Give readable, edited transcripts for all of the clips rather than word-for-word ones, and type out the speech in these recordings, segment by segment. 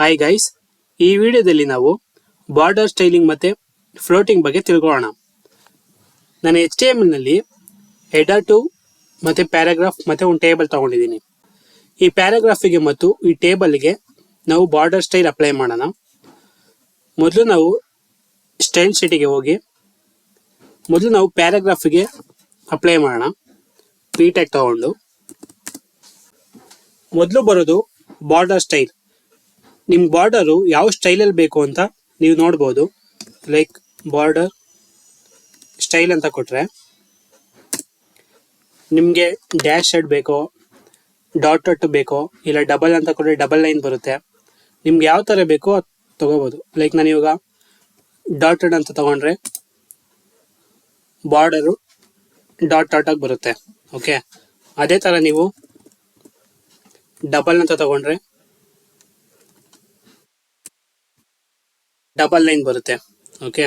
Hi guys, ಈ ವಿಡಿಯೋದಲ್ಲಿ ನಾವು ಬಾರ್ಡರ್ ಸ್ಟೈಲಿಂಗ್ ಮತ್ತೆ ಫ್ಲೋಟಿಂಗ್ ಬಗ್ಗೆ ತಿಳ್ಕೊಳ್ಳೋಣ. ನಾನು HTML ನಲ್ಲಿ ಹೆಡರ್ ಟು ಮತ್ತೆ ಪ್ಯಾರಾಗ್ರಾಫ್ ಮತ್ತೆ ಒಂದು ಟೇಬಲ್ ತಗೊಂಡಿದ್ದೀನಿ. ಈ ಪ್ಯಾರಾಗ್ರಾಫಿಗೆ ಮತ್ತು ಈ ಟೇಬಲ್ಗೆ ನಾವು ಬಾರ್ಡರ್ ಸ್ಟೈಲ್ ಅಪ್ಲೈ ಮಾಡೋಣ. ಮೊದಲು ನಾವು ಸ್ಟೈಲ್ ಶೀಟಿಗೆ ಹೋಗಿ ಮೊದಲು ನಾವು ಪ್ಯಾರಾಗ್ರಾಫಿಗೆ ಅಪ್ಲೈ ಮಾಡೋಣ. ಪಿ ಟ್ಯಾಗ್ ತಗೊಂಡು ಮೊದಲು ಬರೋದು ಬಾರ್ಡರ್ ಸ್ಟೈಲ್. ನಿಮ್ಮ ಬಾರ್ಡರು ಯಾವ ಸ್ಟೈಲಲ್ಲಿ ಬೇಕು ಅಂತ ನೀವು ನೋಡ್ಬೋದು. ಲೈಕ್ ಬಾರ್ಡರ್ ಸ್ಟೈಲ್ ಅಂತ ಕೊಟ್ಟರೆ ನಿಮಗೆ ಡ್ಯಾಶ್ ಶೆಡ್ ಬೇಕೋ, ಡಾಟ್ ಡಾಟ್ ಬೇಕೋ, ಇಲ್ಲ ಡಬಲ್ ಅಂತ ಕೊಟ್ಟರೆ ಡಬಲ್ ಲೈನ್ ಬರುತ್ತೆ. ನಿಮ್ಗೆ ಯಾವ ಥರ ಬೇಕೋ ಅದು ತೊಗೋಬೋದು. ಲೈಕ್ ನಾನು ಇವಾಗ ಡಾಟೆಡ್ ಅಂತ ತಗೊಂಡ್ರೆ ಬಾರ್ಡರು ಡಾಟ್ ಡಾಟ್ ಆಗಿ ಬರುತ್ತೆ. ಓಕೆ, ಅದೇ ಥರ ನೀವು ಡಬಲ್ ಅಂತ ತಗೊಂಡ್ರೆ ಡಬಲ್ ಲೈನ್ ಬರುತ್ತೆ. ಓಕೆ,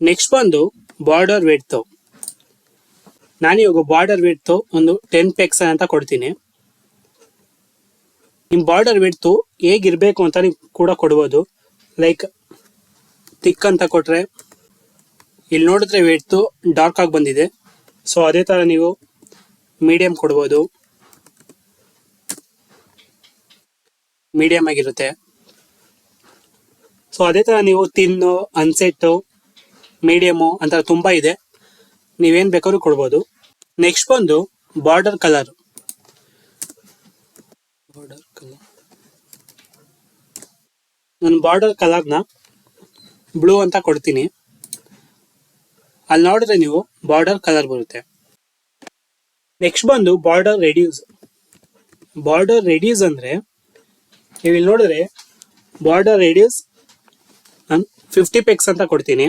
ನೆಕ್ಸ್ಟ್ ಬಂದು ಬಾರ್ಡರ್ ವಿಡ್ತ್. ನಾನಿವಾಗ ಬಾರ್ಡರ್ ವಿಡ್ತ್ ಒಂದು 10 ಪಿಕ್ಸೆಲ್ ಅಂತ ಕೊಡ್ತೀನಿ. ನಿಮ್ಮ ಬಾರ್ಡರ್ ವಿಡ್ತ್ ಹೇಗಿರಬೇಕು ಅಂತ ನೀವು ಕೂಡ ಕೊಡ್ಬೋದು. ಲೈಕ್ ಥಿಕ್ ಅಂತ ಕೊಟ್ಟರೆ ಇಲ್ಲಿ ನೋಡಿದ್ರೆ ವಿಡ್ತ್ ಡಾರ್ಕ್ ಆಗಿ ಬಂದಿದೆ. ಸೊ ಅದೇ ಥರ ನೀವು ಮೀಡಿಯಂ ಕೊಡ್ಬೋದು, ಮೀಡಿಯಂ ಆಗಿರುತ್ತೆ. ಸೊ ಅದೇ ಥರ ನೀವು ತಿನ್ನು, ಅನ್ಸೆಟ್ಟು, ಮೀಡಿಯಮು ಅಂತ ತುಂಬ ಇದೆ, ನೀವೇನು ಬೇಕಾದ್ರೂ ಕೊಡ್ಬೋದು. ನೆಕ್ಸ್ಟ್ ಬಂದು ಬಾರ್ಡರ್ ಕಲರ್. ನಾನು ಬಾರ್ಡರ್ ಕಲರ್ನ ಬ್ಲೂ ಅಂತ ಕೊಡ್ತೀನಿ. ಅಲ್ಲಿ ನೋಡಿದ್ರೆ ನೀವು ಬಾರ್ಡರ್ ಕಲರ್ ಬರುತ್ತೆ. ನೆಕ್ಸ್ಟ್ ಬಂದು ಬಾರ್ಡರ್ ರೆಡ್ಯೂಸ್. ಬಾರ್ಡರ್ ರೆಡ್ಯೂಸ್ ಅಂದರೆ ನೀವು ಇಲ್ಲಿ ನೋಡಿದ್ರೆ ಬಾರ್ಡರ್ ರೆಡ್ಯೂಸ್ ನಾನು 50 ಪಿಕ್ಸ್ ಅಂತ ಕೊಡ್ತೀನಿ.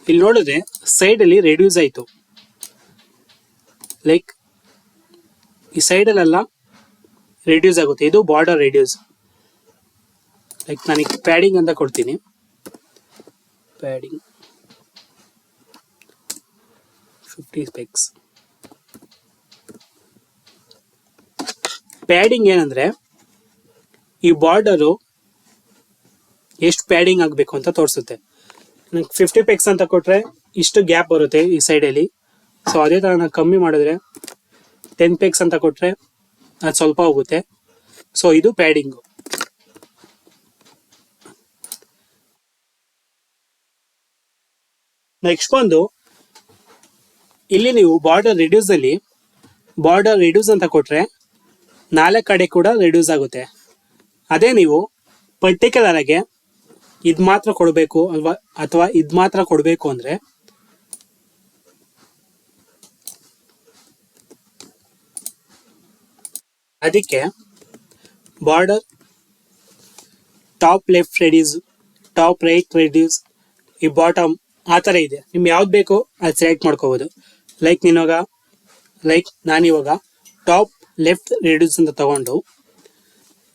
ಇಲ್ಲಿ ನೋಡಿದ್ರೆ ಸೈಡಲ್ಲಿ ರೆಡ್ಯೂಸ್ ಆಯಿತು. ಲೈಕ್ ಈ ಸೈಡಲ್ಲೆಲ್ಲ ರೆಡ್ಯೂಸ್ ಆಗುತ್ತೆ. ಇದು ಬಾರ್ಡರ್ ರೆಡ್ಯೂಸ್. ಲೈಕ್ ನನಗೆ ಪ್ಯಾಡಿಂಗ್ ಅಂತ ಕೊಡ್ತೀನಿ. Padding 50 fix. ಪ್ಯಾಡಿಂಗ್ ಏನಂದರೆ ಈ ಬಾರ್ಡರು ಎಷ್ಟು ಪ್ಯಾಡಿಂಗ್ ಆಗಬೇಕು ಅಂತ ತೋರಿಸುತ್ತೆ. ನಂಗೆ 50 ಪಿಕ್ಸ್ ಅಂತ ಕೊಟ್ಟರೆ ಇಷ್ಟು ಗ್ಯಾಪ್ ಬರುತ್ತೆ ಈ ಸೈಡಲ್ಲಿ. ಸೊ ಅದೇ ಥರ ನಾನು ಕಮ್ಮಿ ಮಾಡಿದ್ರೆ 10 ಪಿಕ್ಸ್ ಅಂತ ಕೊಟ್ಟರೆ ಅದು ಸ್ವಲ್ಪ ಹೋಗುತ್ತೆ. ಸೊ ಇದು ಪ್ಯಾಡಿಂಗು. ನೆಕ್ಸ್ಟ್ ಬಂದು ಇಲ್ಲಿ ನೀವು ಬಾರ್ಡರ್ ರಿಡ್ಯೂಸ್ ಅಂತ ಕೊಟ್ಟರೆ 4 ಕಡೆ ಕೂಡ ರಿಡ್ಯೂಸ್ ಆಗುತ್ತೆ. ಅದೇ ನೀವು ಪರ್ಟಿಕ್ಯುಲರ್ ಆಗಿ ಇದು ಮಾತ್ರ ಕೊಡಬೇಕು ಅಲ್ವಾ, ಅಥವಾ ಇದು ಮಾತ್ರ ಕೊಡಬೇಕು ಅಂದರೆ ಅದಕ್ಕೆ border top left reduce, top right reduce, ಈ ಬಾಟಮ್ ಆ ಥರ ಇದೆ. ನಿಮ್ಗೆ ಯಾವ್ದು ಬೇಕೋ ಅದು ಸೆಲೆಕ್ಟ್ ಮಾಡ್ಕೋಬೋದು. ಲೈಕ್ ನಾನಿವಾಗ ಟಾಪ್ ಲೆಫ್ಟ್ ರೆಡ್ಯೂಸ್ ಅಂತ ತಗೊಂಡು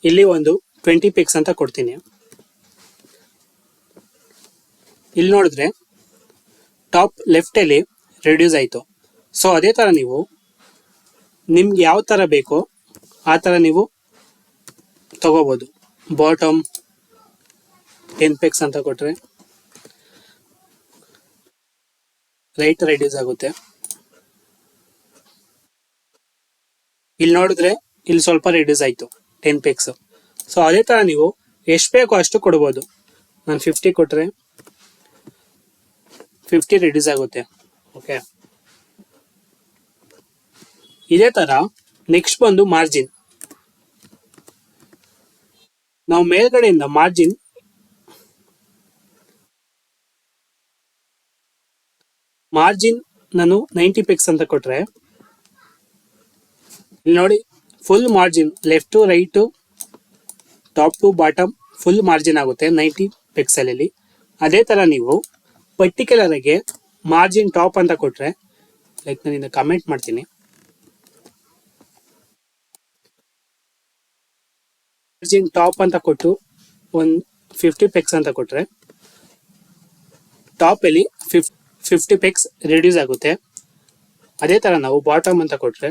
ಇಲ್ಲಿ ಒಂದು 20 ಪಿಕ್ಸ್ ಅಂತ ಕೊಡ್ತೀನಿ. ಇಲ್ಲಿ ನೋಡಿದ್ರೆ ಟಾಪ್ ಲೆಫ್ಟಲ್ಲಿ ರೆಡ್ಯೂಸ್ ಆಯಿತು. ಸೊ ಅದೇ ಥರ ನೀವು ನಿಮ್ಗೆ ಯಾವ ಥರ ಬೇಕೋ ಆ ಥರ ನೀವು ತಗೋಬೋದು. ಬಾಟಮ್ 10 ಪಿಕ್ಸ್ ಅಂತ ಕೊಟ್ಟರೆ ರೈಟ್ ರೆಡ್ಯೂಸ್ ಆಗುತ್ತೆ. ಇಲ್ಲಿ ನೋಡಿದ್ರೆ ಇಲ್ಲಿ ಸ್ವಲ್ಪ ರೆಡ್ಯೂಸ್ ಆಯಿತು 10 ಪಿಕ್ಸ್. ಸೊ ಅದೇ ಥರ ನೀವು ಎಷ್ಟು ಬೇಕೋ ಅಷ್ಟು ಕೊಡ್ಬೋದು. ನಾನು 50 ಕೊಟ್ಟರೆ 50 ರೆಡ್ಯೂಸ್ ಆಗುತ್ತೆ. ಓಕೆ, ಇದೇ ಥರ ನೆಕ್ಸ್ಟ್ ಬಂದು ಮಾರ್ಜಿನ್. ನಾವು ಮೇಲ್ಗಡೆಯಿಂದ ಮಾರ್ಜಿನ್ ನಾನು 90 ಪಿಕ್ಸ್ ಅಂತ ಕೊಟ್ಟರೆ ಇಲ್ಲಿ ನೋಡಿ full margin left to right, top to bottom full margin ಆಗುತ್ತೆ 90 ಪಿಕ್ಸೆಲಲ್ಲಿ. ಅದೇ ಥರ ನೀವು ಪರ್ಟಿಕ್ಯುಲರ್ ಆಗಿ ಮಾರ್ಜಿನ್ ಟಾಪ್ ಅಂತ ಕೊಟ್ಟರೆ, ಲೈಕ್ ನಾನು ಕಮೆಂಟ್ ಮಾಡ್ತೀನಿ, ಮಾರ್ಜಿನ್ ಟಾಪ್ ಅಂತ ಕೊಟ್ಟು ಒಂದು 50 ಪಿಕ್ಸ್ ಅಂತ ಕೊಟ್ಟರೆ ಟಾಪಲ್ಲಿ 50 ಪಿಕ್ಸ್ ರಿಡ್ಯೂಸ್ ಆಗುತ್ತೆ. ಅದೇ ಥರ ನಾವು ಬಾಟಮ್ ಅಂತ ಕೊಟ್ಟರೆ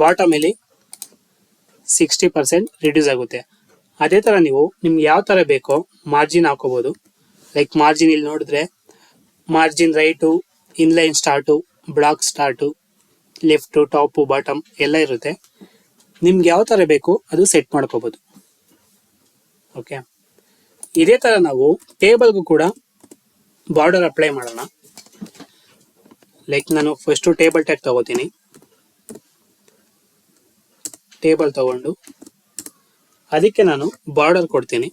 ಬಾಟಮ್ ಅಲ್ಲಿ 60% ರಿಡ್ಯೂಸ್ ಆಗುತ್ತೆ. ಅದೇ ತರ ನೀವು ನಿಮ್ಗೆ ಯಾವ ತರ ಬೇಕೋ ಮಾರ್ಜಿನ್ ಹಾಕೋಬಹುದು. ಲೈಕ್ ಮಾರ್ಜಿನ್ ಇಲ್ಲಿ ನೋಡಿದ್ರೆ margin right, inline start, block start, left, top, bottom ಎಲ್ಲ ಇರುತ್ತೆ. ನಿಮ್ಗೆ ಯಾವ ತರ ಬೇಕು ಅದು ಸೆಟ್ ಮಾಡ್ಕೋಬಹುದು. ಓಕೆ, ಇದೇ ತರ ನಾವು ಟೇಬಲ್ಗೂ ಕೂಡ ಬಾರ್ಡರ್ ಅಪ್ಲೈ ಮಾಡೋಣ. ಲೈಕ್ ನಾನು ಫಸ್ಟ್ ಟೇಬಲ್ ಟ್ಯಾಗ್ ತಗೋತೀನಿ. ಟೇಬಲ್ ತಗೊಂಡು ಅದಕ್ಕೆ ನಾನು ಬಾರ್ಡರ್ ಕೊಡ್ತೀನಿ.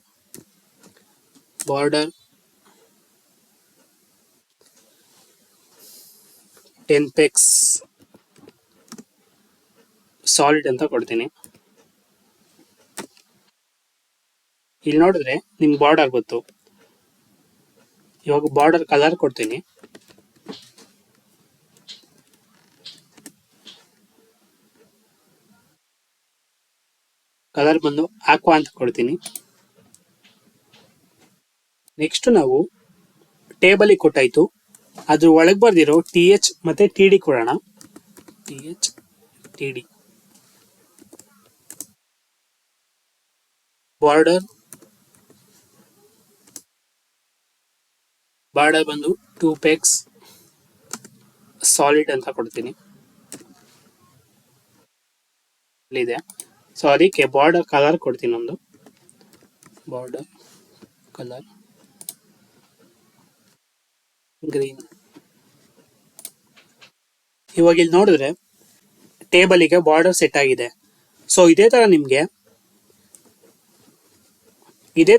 ಬಾರ್ಡರ್ 10 ಪೆಕ್ಸ್ ಸಾಲಿಡ್ ಅಂತ ಕೊಡ್ತೀನಿ. ಇಲ್ಲಿ ನೋಡಿದ್ರೆ ನಿಮ್ಗೆ ಬಾರ್ಡರ್ ಗೊತ್ತು. ಇವಾಗ ಬಾರ್ಡರ್ ಕಲರ್ ಕೊಡ್ತೀನಿ. ಕಲರ್ ಬಂದು ಆಕ್ವಾ ಅಂತ ಕೊಡ್ತೀನಿ. ನೆಕ್ಸ್ಟ್ ನಾವು ಟೇಬಲ್ ಕೊಟ್ಟಾಯ್ತು, ಅದ್ರ ಒಳಗೆ ಬರ್ದಿರೋ TH ಮತ್ತೆ TD ಕೊಡೋಣ. TH TD ಬಾರ್ಡರ್ ಬಂದು 2 ಪೆಕ್ಸ್ ಸಾಲಿಡ್ ಅಂತ ಕೊಡ್ತೀನಿ. ಇದೆ, ಸೊ ಅದಕ್ಕೆ ಬಾರ್ಡರ್ ಕಲರ್ ಕೊಡ್ತೀನಿ. ಒಂದು ಬಾರ್ಡರ್ ಕಲರ್ ಗ್ರೀನ್. ಇವಾಗ ಇಲ್ಲಿ ನೋಡಿದ್ರೆ ಟೇಬಲಿಗೆ ಬಾರ್ಡರ್ ಸೆಟ್ ಆಗಿದೆ. ಸೊ ಇದೇ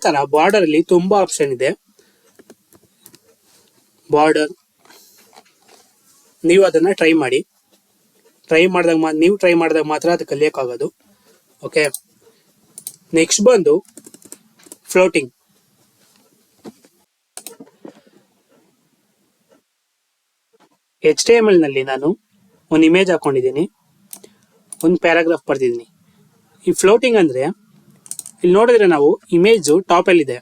ತರ ಬಾರ್ಡರ್ ಅಲ್ಲಿ ತುಂಬಾ ಆಪ್ಷನ್ ಇದೆ. ಬಾರ್ಡರ್ ನೀವು ಅದನ್ನ ಟ್ರೈ ಮಾಡಿದಾಗ ಮಾತ್ರ ಅದು ಕಲಿಯಕ್ಕಾಗೋದು. ಓಕೆ, ನೆಕ್ಸ್ಟ್ ಬಂದು ಫ್ಲೋಟಿಂಗ್. HTML ನಲ್ಲಿ ನಾನು ಒಂದು ಇಮೇಜ್ ಹಾಕೊಂಡಿದ್ದೀನಿ, ಒಂದು ಪ್ಯಾರಾಗ್ರಾಫ್ ಬರ್ತಿದ್ದೀನಿ. ಈ ಫ್ಲೋಟಿಂಗ್ ಅಂದ್ರೆ ಇಲ್ಲಿ ನೋಡಿದ್ರೆ ನಾವು ಇಮೇಜ್ ಟಾಪ್ ಅಲ್ಲಿ ಇದೆ,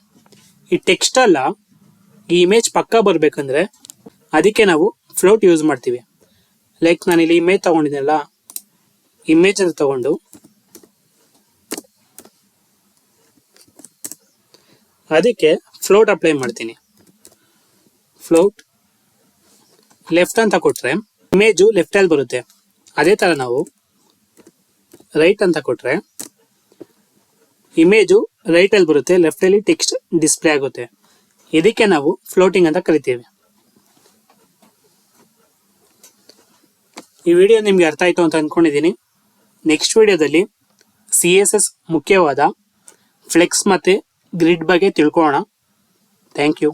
ಈ ಟೆಕ್ಸ್ಟ್ ಅಲ್ಲ, ಈ ಇಮೇಜ್ ಪಕ್ಕ ಬರ್ಬೇಕಂದ್ರೆ ಅದಕ್ಕೆ ನಾವು ಫ್ಲೋಟ್ ಯೂಸ್ ಮಾಡ್ತೀವಿ. ಲೈಕ್ ನಾನು ಇಲ್ಲಿ ಇಮೇಜ್ ತಗೊಂಡಿದ್ದೀನಲ್ಲ, ಇಮೇಜ್ ಅಂತ ತಗೊಂಡು ಅದಕ್ಕೆ ಫ್ಲೋಟ್ ಅಪ್ಲೈ ಮಾಡ್ತೀನಿ. ಫ್ಲೋಟ್ ಲೆಫ್ಟ್ ಅಂತ ಕೊಟ್ರೆ ಇಮೇಜು ಲೆಫ್ಟ್ ಅಲ್ಲಿ ಬರುತ್ತೆ. ಅದೇ ತರ ನಾವು ರೈಟ್ ಅಂತ ಕೊಟ್ರೆ ಇಮೇಜು ರೈಟ್ ಅಲ್ಲಿ ಬರುತ್ತೆ, ಲೆಫ್ಟ್ ಅಲ್ಲಿ ಟೆಕ್ಸ್ಟ್ ಡಿಸ್ಪ್ಲೇ ಆಗುತ್ತೆ. ಇದಕ್ಕೆ ನಾವು ಫ್ಲೋಟಿಂಗ್ ಅಂತ ಕರಿತೀವಿ. ಈ ವಿಡಿಯೋ ನಿಮ್ಗೆ ಅರ್ಥ ಆಯ್ತು ಅಂತ ಅನ್ಕೊಂಡಿದ್ದೀನಿ. ನೆಕ್ಸ್ಟ್ ವಿಡಿಯೋದಲ್ಲಿ CSS ಮುಖ್ಯವಾದ ಫ್ಲೆಕ್ಸ್ ಮತ್ತೆ ಗ್ರಿಡ್ ಬಗ್ಗೆ ತಿಳ್ಕೊಳ್ಳೋಣ. Thank you.